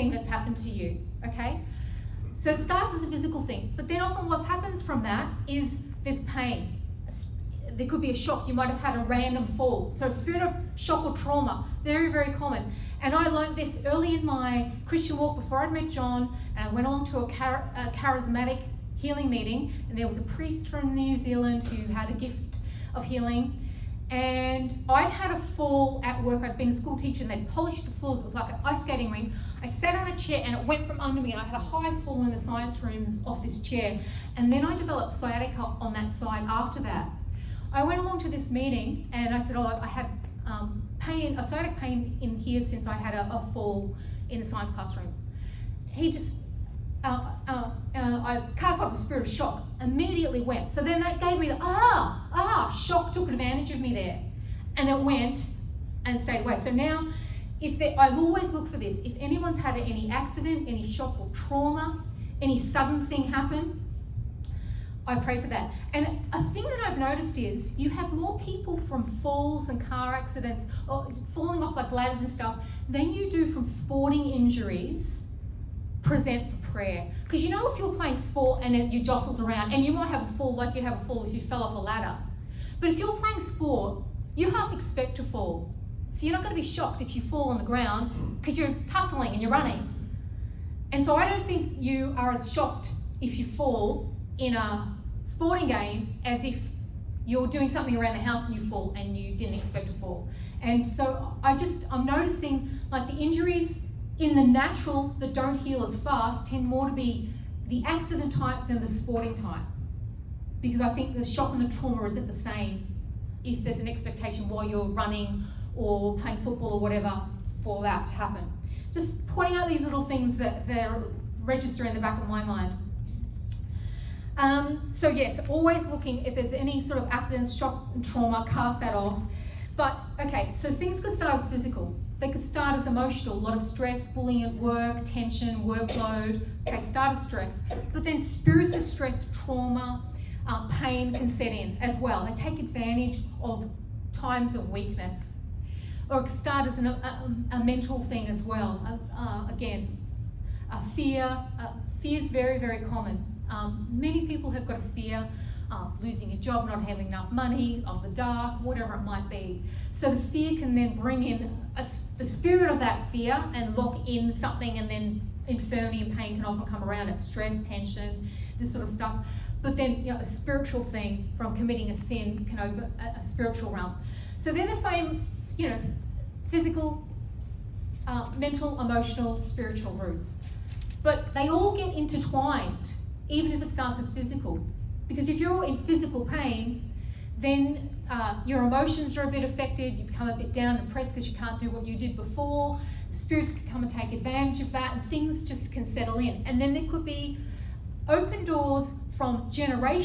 thing that's happened to you, okay? So it starts as a physical thing, but then often what happens from that is there's pain. There could be a shock. You might have had a random fall. So a spirit of shock or trauma, very, very common. And I learned this early in my Christian walk before I'd met John, and I went on to a charismatic healing meeting, and there was a priest from New Zealand who had a gift of healing. And I'd had a fall at work. I'd been a school teacher, and they'd polished the floors. It was like an ice skating rink. I sat on a chair and it went from under me, and I had a high fall in the science rooms off this chair. And then I developed sciatica on that side after that. I went along to this meeting and I said, I had sciatic pain in here since I had a fall in the science classroom. He just, I cast off the spirit of shock, immediately went. So then that gave me the, shock took advantage of me there. And it went and stayed away. So now, I've always looked for this. If anyone's had any accident, any shock or trauma, any sudden thing happen, I pray for that. And a thing that I've noticed is you have more people from falls and car accidents or falling off like ladders and stuff than you do from sporting injuries present for prayer. Because you know, if you're playing sport and then you jostled around, and you might have a fall like you have a fall if you fell off a ladder. But if you're playing sport, you half expect to fall. So you're not going to be shocked if you fall on the ground because you're tussling and you're running. And so I don't think you are as shocked if you fall in a sporting game as if you're doing something around the house and you fall and you didn't expect to fall. And so I'm noticing like the injuries in the natural that don't heal as fast tend more to be the accident type than the sporting type. Because I think the shock and the trauma isn't the same if there's an expectation while you're running or playing football or whatever for that to happen. Just pointing out these little things that register in the back of my mind. So yes, always looking if there's any sort of accidents, shock and trauma, cast that off. But okay, so things could start as physical. They could start as emotional, a lot of stress, bullying at work, tension, workload. Okay, start as stress. But then spirits of stress, trauma, pain can set in as well. They take advantage of times of weakness. Or it could start as a mental thing as well. Fear. Fear is very, very common. Many people have got a fear losing a job, not having enough money, of the dark, whatever it might be. So the fear can then bring in the spirit of that fear and lock in something, and then infirmity and pain can often come around it. Stress, tension, this sort of stuff. But then a spiritual thing from committing a sin can open a spiritual realm. So they're the same, physical, mental, emotional, spiritual roots. But they all get intertwined, even if it starts as physical. Because if you're in physical pain, then your emotions are a bit affected, you become a bit down and depressed because you can't do what you did before. Spirits can come and take advantage of that, and things just can settle in. And then there could be open doors from generations